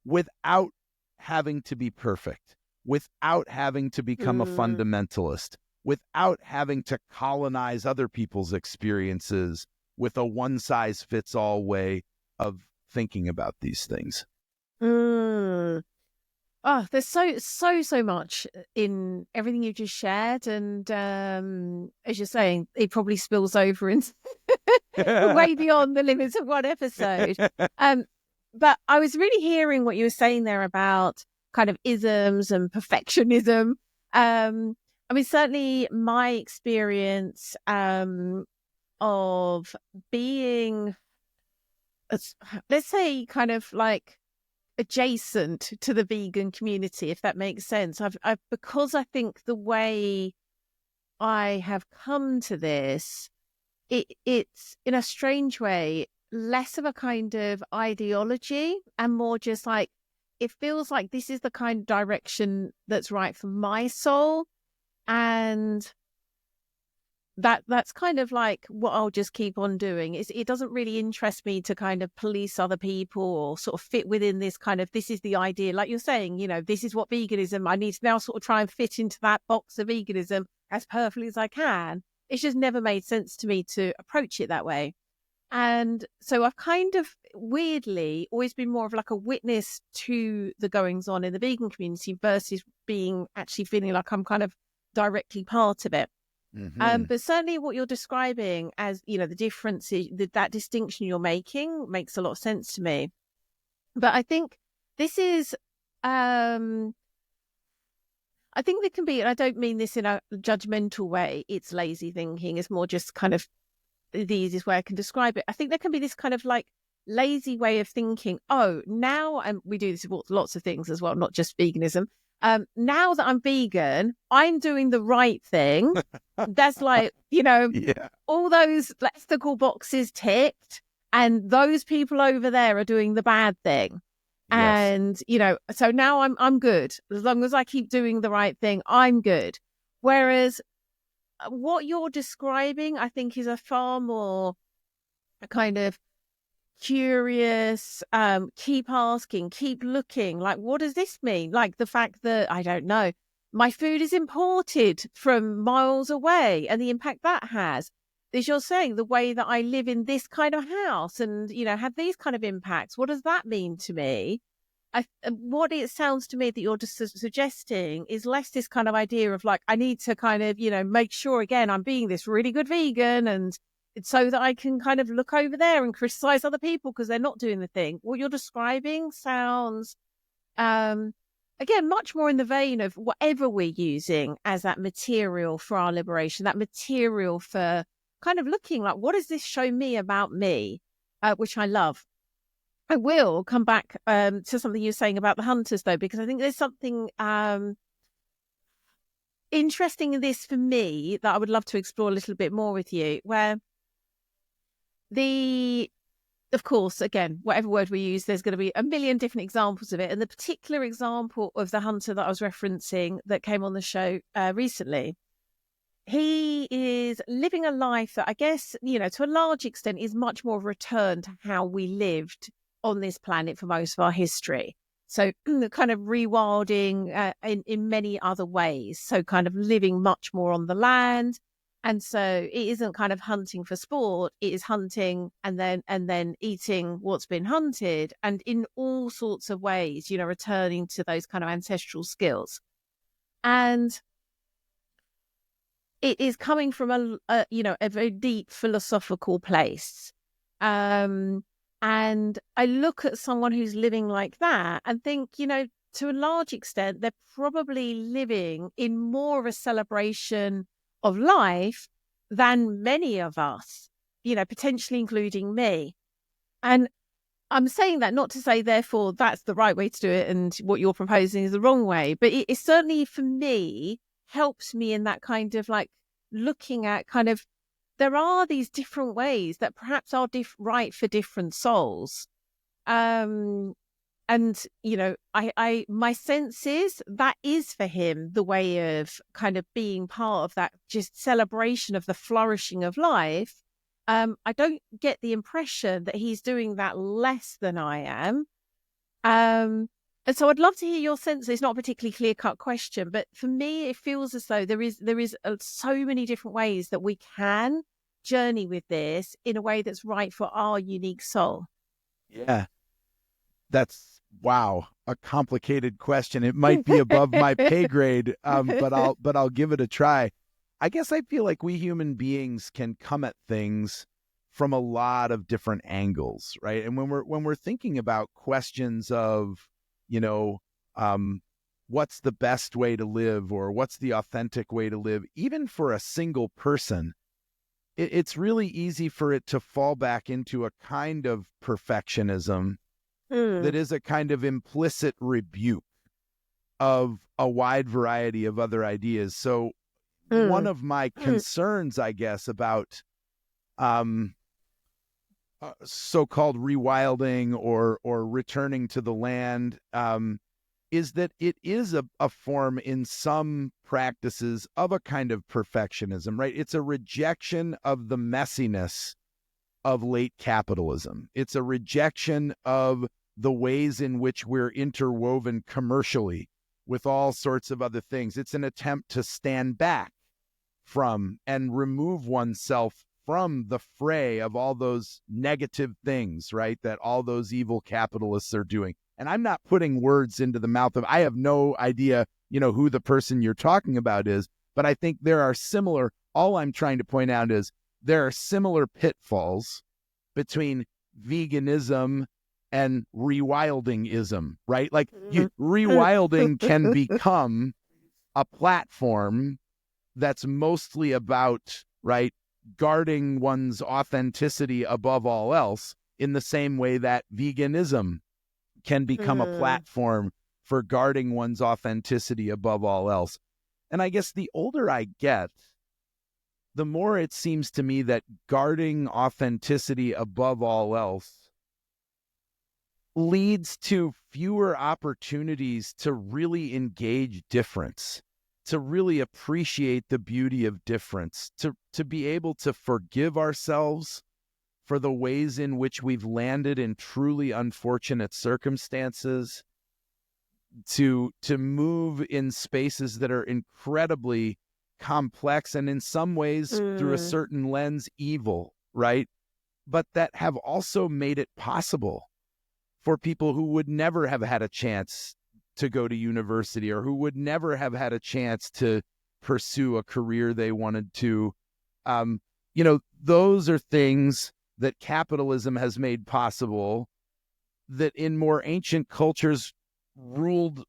without having to be perfect, without having to become a fundamentalist, without having to colonize other people's experiences with a one-size-fits-all way of thinking about these things. Oh, Oh, there's so much in everything you just shared, and as you're saying, it probably spills over into way beyond the limits of one episode. Um, but I was really hearing what you were saying there about kind of isms and perfectionism. I mean, certainly my experience of being, let's say, kind of like adjacent to the vegan community, if that makes sense. I've because I think the way I have come to this, it's in a strange way less of a kind of ideology and more just like it feels like this is the kind of direction that's right for my soul, and that's kind of like what I'll just keep on doing. It doesn't really interest me to kind of police other people or sort of fit within this kind of, this is the idea, like you're saying, this is what veganism, I need to now sort of try and fit into that box of veganism as perfectly as I can. It's just never made sense to me to approach it that way. And so I've kind of weirdly always been more of like a witness to the goings on in the vegan community versus being actually feeling like I'm kind of directly part of it. Mm-hmm. But certainly what you're describing as, the difference, that distinction you're making makes a lot of sense to me. But I think this is, I think there can be, and I don't mean this in a judgmental way, it's lazy thinking, it's more just kind of the easiest way I can describe it. I think there can be this kind of like lazy way of thinking, oh, now, and we do this with lots of things as well, not just veganism. Now that I'm vegan, I'm doing the right thing. That's like, Yeah. all those ethical boxes ticked, and those people over there are doing the bad thing. Yes. And, so now I'm good. As long as I keep doing the right thing, I'm good. Whereas what you're describing, I think, is a far more kind of curious, keep asking, keep looking, like, what does this mean? Like the fact that, I don't know, my food is imported from miles away and the impact that has. As you're saying, the way that I live in this kind of house and, have these kind of impacts, what does that mean to me? What it sounds to me that you're just suggesting is less this kind of idea of like, I need to kind of, make sure again, I'm being this really good vegan, and it's so that I can kind of look over there and criticize other people because they're not doing the thing. What you're describing sounds, again, much more in the vein of whatever we're using as that material for our liberation, that material for kind of looking like, what does this show me about me, which I love. I will come back to something you were saying about the hunters, though, because I think there's something interesting in this for me that I would love to explore a little bit more with you, where of course, again, whatever word we use, there's going to be a million different examples of it. And the particular example of the hunter that I was referencing that came on the show recently, he is living a life that I guess, to a large extent is much more of a return to how we lived on this planet for most of our history. So kind of rewilding in many other ways. So kind of living much more on the land. And so it isn't kind of hunting for sport. It is hunting and then eating what's been hunted, and in all sorts of ways, returning to those kind of ancestral skills. And it is coming from a very deep philosophical place. And I look at someone who's living like that and think, to a large extent, they're probably living in more of a celebration of life than many of us, potentially including me. And I'm saying that not to say, therefore, that's the right way to do it and what you're proposing is the wrong way. But it certainly, for me, helps me in that kind of like looking at kind of, there are these different ways that perhaps are right for different souls. And, I my sense is that is for him the way of kind of being part of that just celebration of the flourishing of life. I don't get the impression that he's doing that less than I am. And so I'd love to hear your sense. It's not a particularly clear-cut question, but for me, it feels as though there is so many different ways that we can journey with this in a way that's right for our unique soul. Yeah. That's Wow, a complicated question. It might be above my pay grade, but I'll give it a try. I guess I feel like we human beings can come at things from a lot of different angles, right? And when we're thinking about questions of, you know, um, what's the best way to live or what's the authentic way to live, even for a single person, it's really easy for it to fall back into a kind of perfectionism Mm, that is a kind of implicit rebuke of a wide variety of other ideas. So one mm, of my mm, concerns, I guess, about um, so-called rewilding or returning to the land is that it is a form in some practices of a kind of perfectionism, right? It's a rejection of the messiness of late capitalism. It's a rejection of the ways in which we're interwoven commercially with all sorts of other things. It's an attempt to stand back from and remove oneself from the fray of all those negative things, right? That all those evil capitalists are doing. And I'm not putting words into the mouth of, I have no idea, who the person you're talking about is, but I think there are similar, all I'm trying to point out is there are similar pitfalls between veganism and rewildingism, right? Like mm, rewilding can become a platform that's mostly about, right, guarding one's authenticity above all else, in the same way that veganism can become a mm, platform for guarding one's authenticity above all else. And I guess the older I get, the more it seems to me that guarding authenticity above all else leads to fewer opportunities to really engage difference, to really appreciate the beauty of difference, to be able to forgive ourselves for the ways in which we've landed in truly unfortunate circumstances, to move in spaces that are incredibly complex and in some ways through a mm, certain lens evil, right? But that have also made it possible for people who would never have had a chance to go to university or who would never have had a chance to pursue a career they wanted to. Um, those are things that capitalism has made possible that in more ancient cultures ruled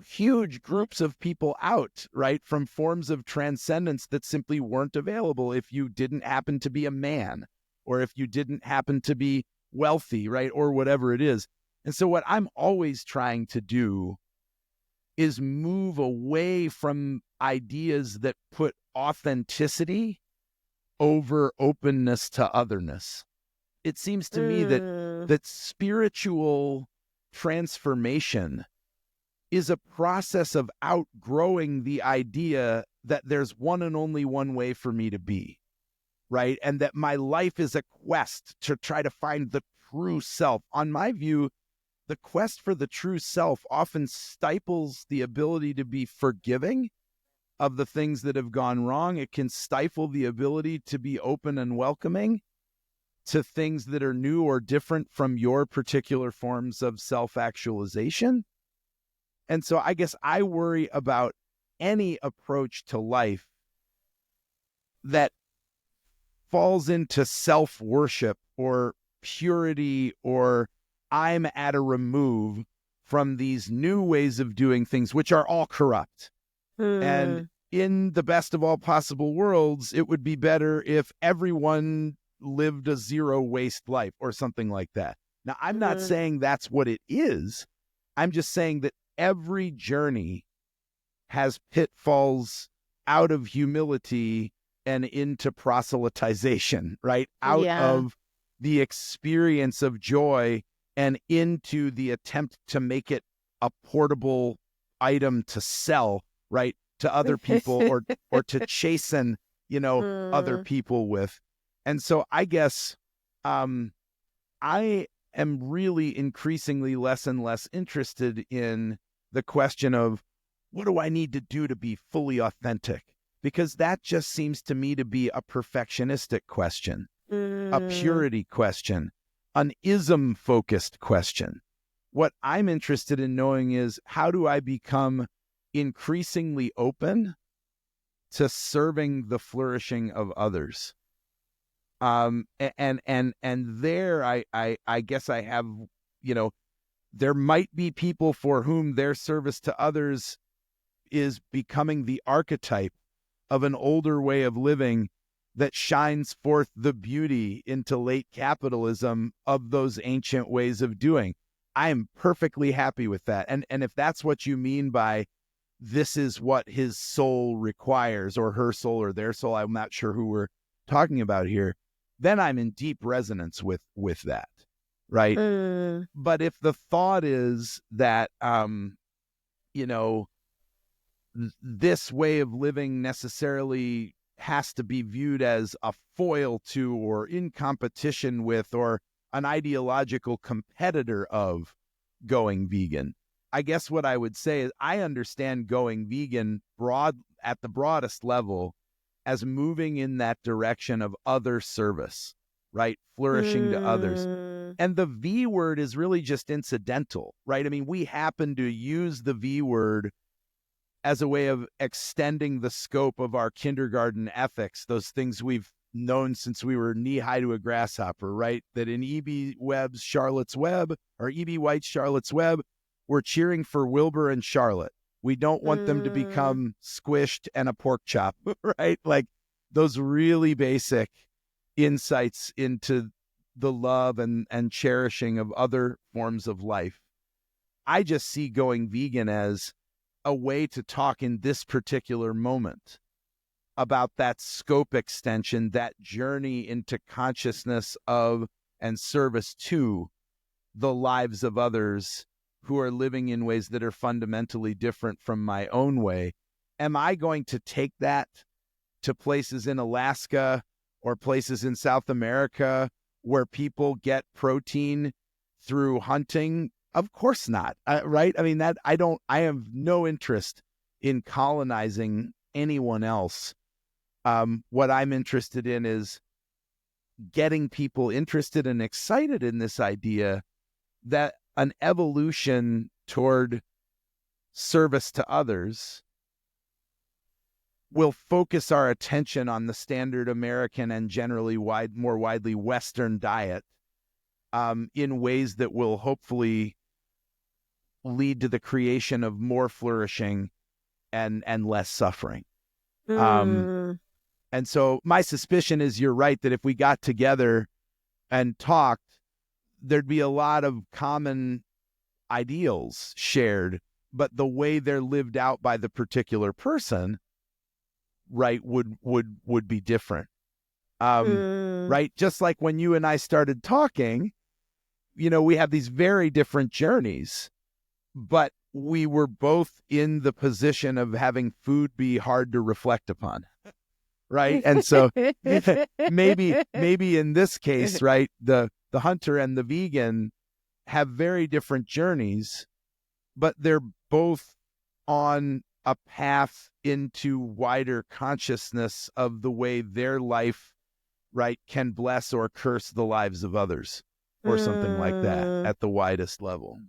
huge groups of people out, right, from forms of transcendence that simply weren't available if you didn't happen to be a man or if you didn't happen to be wealthy, right, or whatever it is. And so what I'm always trying to do is move away from ideas that put authenticity over openness to otherness. It seems to me that mm, spiritual transformation is a process of outgrowing the idea that there's one and only one way for me to be, right? And that my life is a quest to try to find the true self. On my view, the quest for the true self often stifles the ability to be forgiving of the things that have gone wrong. It can stifle the ability to be open and welcoming to things that are new or different from your particular forms of self-actualization. And so I guess I worry about any approach to life that falls into self-worship or purity, or I'm at a remove from these new ways of doing things, which are all corrupt. And mm, in the best of all possible worlds, it would be better if everyone lived a zero waste life or something like that. Now, I'm not mm, saying that's what it is. I'm just saying that every journey has pitfalls out of humility and into proselytization, right? Out yeah. of the experience of joy and into the attempt to make it a portable item to sell, right? To other people or to chasten, other Mm, people with. And so I guess I am really increasingly less and less interested in the question of what do I need to do to be fully authentic? Because that just seems to me to be a perfectionistic question, a mm, purity question, an ism focused question, What I'm interested in knowing is, how do I become increasingly open to serving the flourishing of others? And there, I guess I have, there might be people for whom their service to others is becoming the archetype of an older way of living that shines forth the beauty into late capitalism of those ancient ways of doing. I am perfectly happy with that. And if that's what you mean by this is what his soul requires, or her soul or their soul, I'm not sure who we're talking about here, then I'm in deep resonance with that, right? But if the thought is that this way of living necessarily has to be viewed as a foil to, or in competition with, or an ideological competitor of going vegan, I guess what I would say is, I understand going vegan at the broadest level as moving in that direction of other service, right? Flourishing to others. And the V word is really just incidental, right? I mean, we happen to use the V word as a way of extending the scope of our kindergarten ethics, those things we've known since we were knee-high to a grasshopper, right? That in E.B. White's Charlotte's Web, we're cheering for Wilbur and Charlotte. We don't want them to become squished and a pork chop, right? Like those really basic insights into the love and cherishing of other forms of life. I just see going vegan as a way to talk in this particular moment about that scope extension, that journey into consciousness of and service to the lives of others who are living in ways that are fundamentally different from my own way. Am I going to take that to places in Alaska or places in South America where people get protein through hunting? Of course not, right? I mean, I have no interest in colonizing anyone else. What I'm interested in is getting people interested and excited in this idea that an evolution toward service to others will focus our attention on the standard American and generally more widely Western diet in ways that will hopefully lead to the creation of more flourishing and less suffering. And so my suspicion is, you're right, that if we got together and talked, there'd be a lot of common ideals shared, but the way they're lived out by the particular person, right, would be different. Right? Just like when you and I started talking, we have these very different journeys, but we were both in the position of having food be hard to reflect upon. Right. And so maybe in this case, right, the hunter and the vegan have very different journeys, but they're both on a path into wider consciousness of the way their life, right, can bless or curse the lives of others, or something like that at the widest level.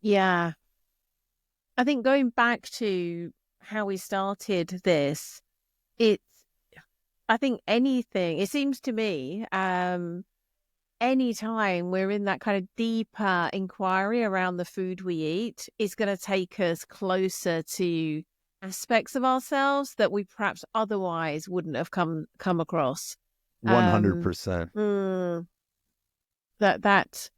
Yeah. I think going back to how we started this, I think it seems to me, anytime we're in that kind of deeper inquiry around the food we eat, is going to take us closer to aspects of ourselves that we perhaps otherwise wouldn't have come across. 100%. That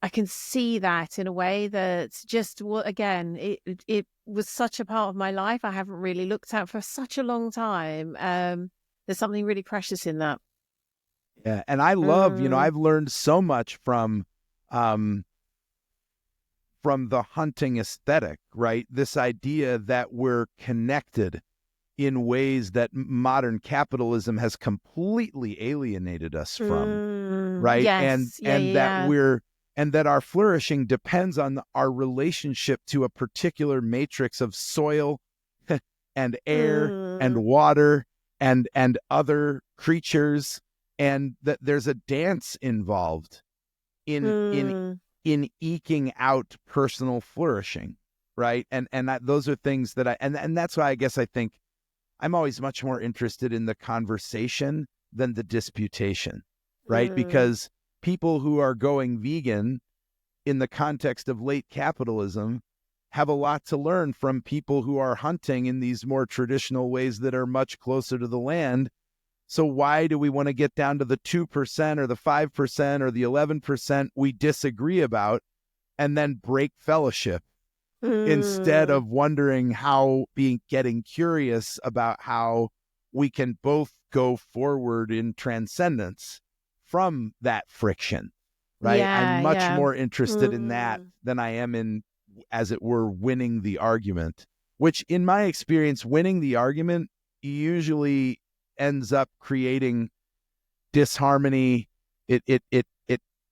I can see that in a way that's just, well, again, it was such a part of my life I haven't really looked at for such a long time. There's something really precious in that. Yeah, and I love, I've learned so much from the hunting aesthetic, right? This idea that we're connected in ways that modern capitalism has completely alienated us from, right? Yes. And that our flourishing depends on our relationship to a particular matrix of soil and air and water and other creatures, and that there's a dance involved in in eking out personal flourishing, right? And those are things that and that's why I guess I think I'm always much more interested in the conversation than the disputation, right? Mm. Because people who are going vegan in the context of late capitalism have a lot to learn from people who are hunting in these more traditional ways that are much closer to the land. So why do we want to get down to the 2% or the 5% or the 11% we disagree about and then break fellowship instead Mm. of wondering getting curious about how we can both go forward in transcendence from that friction, right? I'm Yeah, much yeah. more interested in that Mm. than I am in, as it were, winning the argument, which in my experience, winning the argument usually ends up creating disharmony. It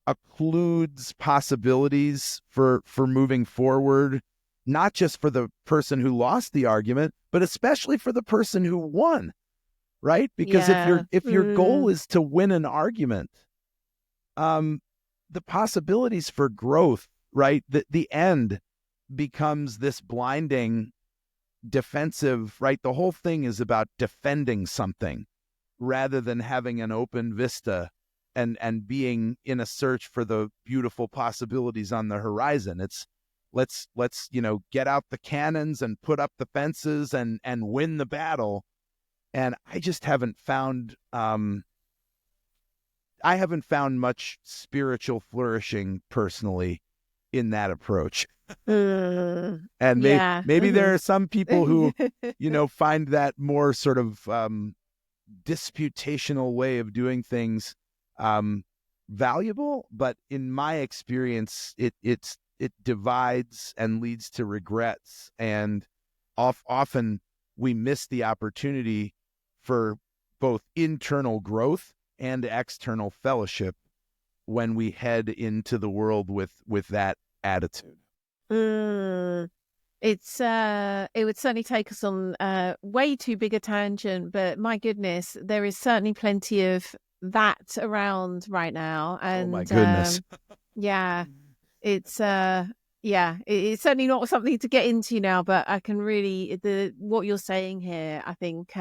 occludes possibilities for moving forward, not just for the person who lost the argument, but especially for the person who won, right? Because Yeah. if your goal Mm. is to win an argument, um, the possibilities for growth, right? The end becomes this blinding defensive, right? The whole thing is about defending something rather than having an open vista and being in a search for the beautiful possibilities on the horizon. It's let's get out the cannons and put up the fences and win the battle. And I just haven't found much spiritual flourishing personally in that approach. Mm. And Yeah. maybe there are some people who Mhm. find that more sort of disputational way of doing things valuable, but in my experience, it divides and leads to regrets, and often we miss the opportunity for both internal growth and external fellowship when we head into the world with that attitude. Mm. It would certainly take us on way too big a tangent, but my goodness, there is certainly plenty of that around right now. Oh my And goodness. yeah, it's it's certainly not something to get into now, but I can really the what you're saying here, I think,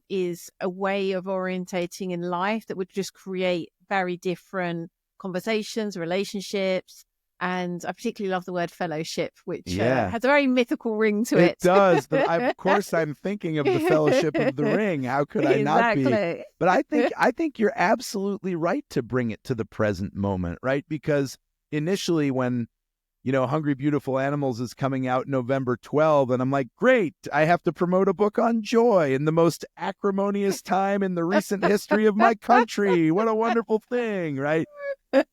is a way of orientating in life that would just create very different conversations, relationships. And I particularly love the word fellowship, which Yeah. has a very mythical ring to It it. does. Of course, I'm thinking of the Fellowship of the Ring. How could I not be? Exactly. But I think you're absolutely right to bring it to the present moment, right? Because initially, when Hungry Beautiful Animals is coming out November 12th, and I'm like, great, I have to promote a book on joy in the most acrimonious time in the recent history of my country. What a wonderful thing, right?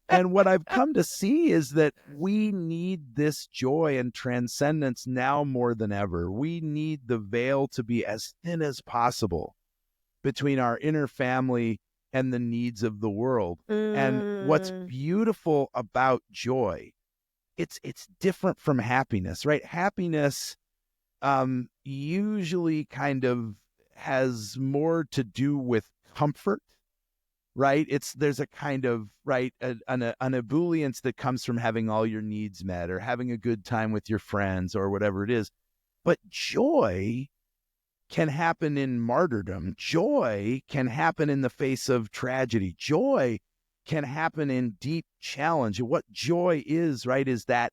And what I've come to see is that we need this joy and transcendence now more than ever. We need the veil to be as thin as possible between our inner family and the needs of the world. And what's Mm, beautiful about joy, it's different from happiness, right? Happiness usually kind of has more to do with comfort, right? There's a kind of an ebullience that comes from having all your needs met or having a good time with your friends or whatever it is. But joy can happen in martyrdom. Joy can happen in the face of tragedy. Joy can happen in deep challenge. And what joy is, right, is that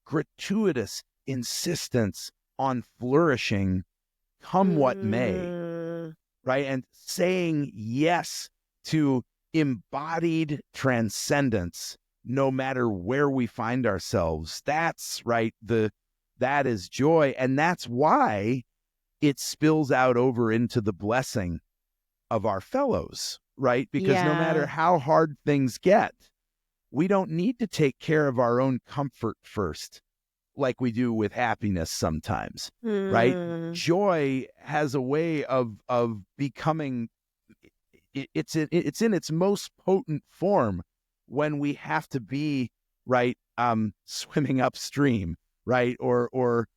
gratuitous insistence on flourishing, come what may, mm, right? And saying yes to embodied transcendence, no matter where we find ourselves. That's right. That is joy. And that's why it spills out over into the blessing of our fellows, right? Because no matter yeah. how hard things get, we don't need to take care of our own comfort first like we do with happiness sometimes, right? Mm, Joy has a way of becoming it's in its most potent form when we have to be right swimming upstream, right? Or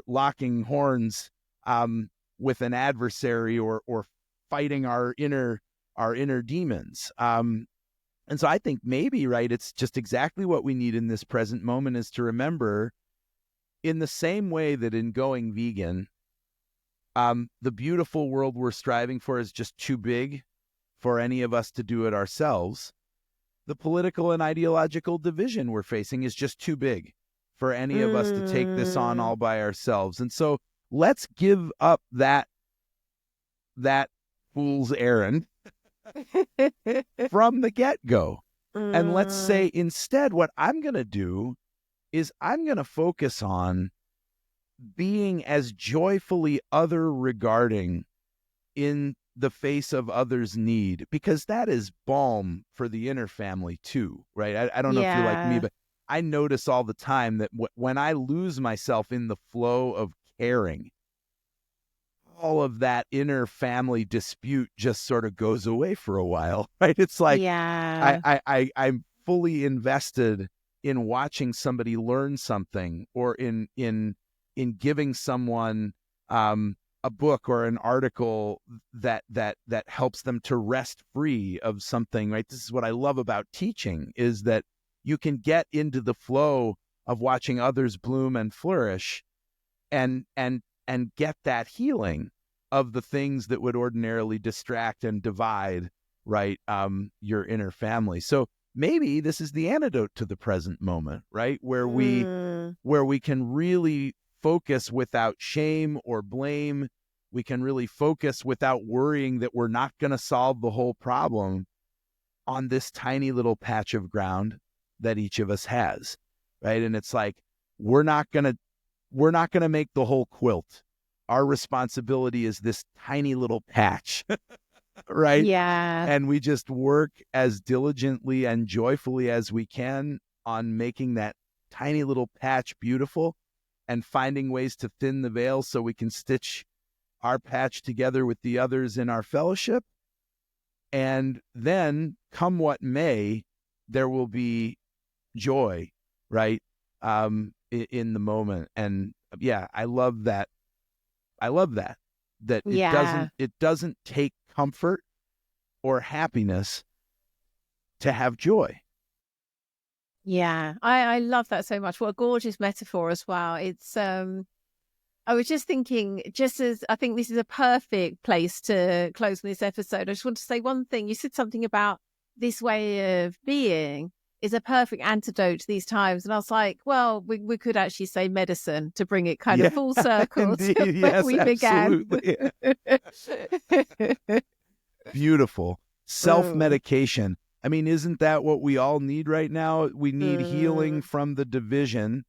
locking horns with an adversary or fighting our inner demons. And so I think maybe, right, it's just exactly what we need in this present moment is to remember, in the same way that in going vegan, the beautiful world we're striving for is just too big for any of us to do it ourselves. The political and ideological division we're facing is just too big for any of us to take this on Mm. all by ourselves. And so let's give up that fool's errand from the get-go. And let's say Mm. instead, what I'm going to do is I'm going to focus on being as joyfully other regarding in the face of others' need, because that is balm for the inner family too, right? I don't know if you're like me, Yeah. but I notice all the time that when I lose myself in the flow of caring, all of that inner family dispute just sort of goes away for a while, right? It's like Yeah. I'm fully invested in watching somebody learn something, or in giving someone a book or an article that helps them to rest free of something, right? This is what I love about teaching, is that you can get into the flow of watching others bloom and flourish, and get that healing of the things that would ordinarily distract and divide, right, your inner family. So maybe this is the antidote to the present moment, right, Mm. where we can really focus without shame or blame. We can really focus without worrying that we're not going to solve the whole problem on this tiny little patch of ground that each of us has, right? And it's like, we're not going to make the whole quilt. Our responsibility is this tiny little patch, right? Yeah. And we just work as diligently and joyfully as we can on making that tiny little patch beautiful, and finding ways to thin the veil so we can stitch our patch together with the others in our fellowship. And then, come what may, there will be joy, right? In the moment. And yeah, I love that. That Yeah. it doesn't take comfort or happiness to have joy. Yeah. I love that so much. What a gorgeous metaphor as well. It's I was just thinking, just as I think this is a perfect place to close this episode, I just want to say one thing. You said something about this way of being is a perfect antidote to these times. And I was like, well, we could actually say medicine to bring it kind of Yeah, full circle to indeed. where Yes, we began. absolutely. Beautiful. Mm. Self-medication. I mean, isn't that what we all need right now? We need healing Mm. from the division.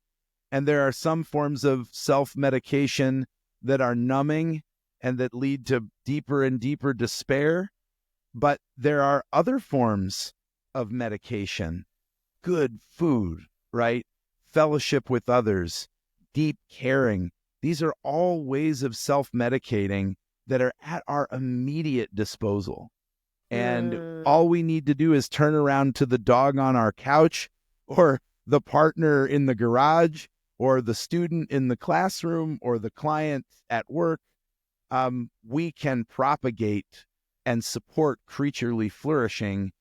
And there are some forms of self-medication that are numbing and that lead to deeper and deeper despair. But there are other forms of medication: good food, right? Fellowship with others, deep caring. These are all ways of self-medicating that are at our immediate disposal. And Mm. all we need to do is turn around to the dog on our couch, or the partner in the garage, or the student in the classroom, or the client at work. We can propagate and support creaturely flourishing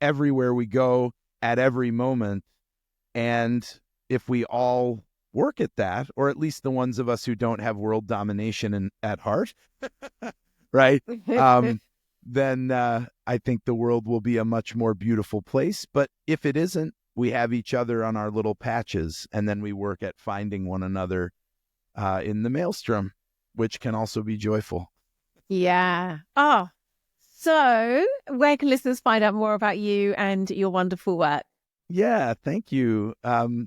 everywhere we go, at every moment. And if we all work at that, or at least the ones of us who don't have world domination at heart, right? Then I think the world will be a much more beautiful place. But if it isn't, we have each other on our little patches, and then we work at finding one another in the maelstrom, which can also be joyful. Yeah. Oh, so where can listeners find out more about you and your wonderful work? Yeah, thank you.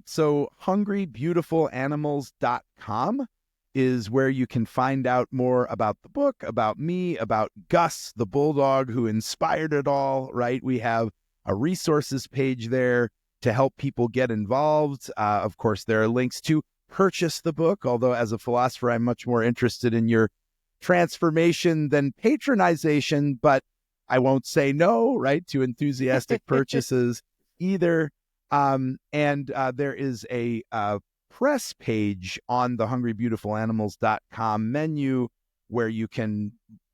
So hungrybeautifulanimals.com is where you can find out more about the book, about me, about Gus, the bulldog who inspired it all, right? We have a resources page there to help people get involved. Of course, there are links to purchase the book, although as a philosopher, I'm much more interested in your transformation than patronization, but I won't say no, right, to enthusiastic purchases either. And there is a press page on the hungrybeautifulanimals.com menu where you can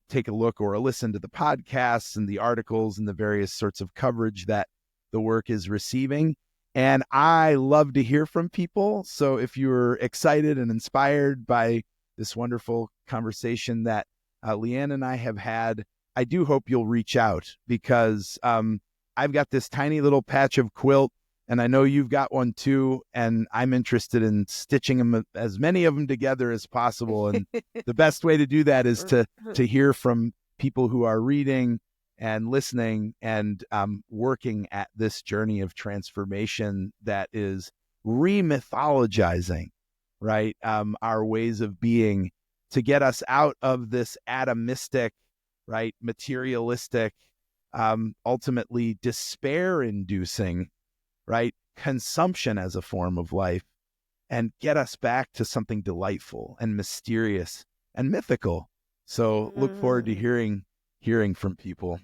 take a look or listen to the podcasts and the articles and the various sorts of coverage that the work is receiving. And I love to hear from people. So if you're excited and inspired by this wonderful conversation that Leanne and I have had, I do hope you'll reach out, because I've got this tiny little patch of quilt, and I know you've got one too, and I'm interested in stitching them, as many of them together as possible. And the best way to do that is to hear from people who are reading and listening and working at this journey of transformation that is re-mythologizing, right? Our ways of being, to get us out of this atomistic, right, materialistic, ultimately despair-inducing, right, consumption as a form of life, and get us back to something delightful and mysterious and mythical. So look forward to hearing from people.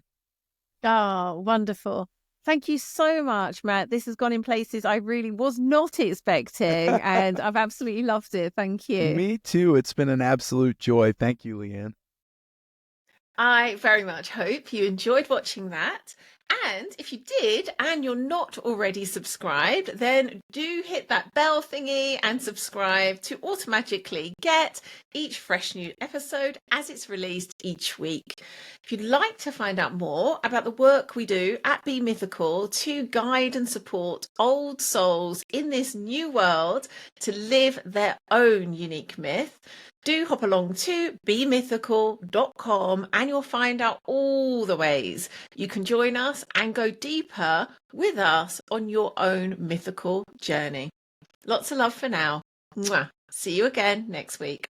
Oh, wonderful. Thank you so much, Matt. This has gone in places I really was not expecting, and I've absolutely loved it. Thank you. Me too. It's been an absolute joy. Thank you, Leanne. I very much hope you enjoyed watching that. And if you did, and you're not already subscribed, then do hit that bell thingy and subscribe to automatically get each fresh new episode as it's released each week. If you'd like to find out more about the work we do at Be Mythical to guide and support old souls in this new world to live their own unique myth, do hop along to bemythical.com and you'll find out all the ways you can join us and go deeper with us on your own mythical journey. Lots of love for now. Mwah. See you again next week.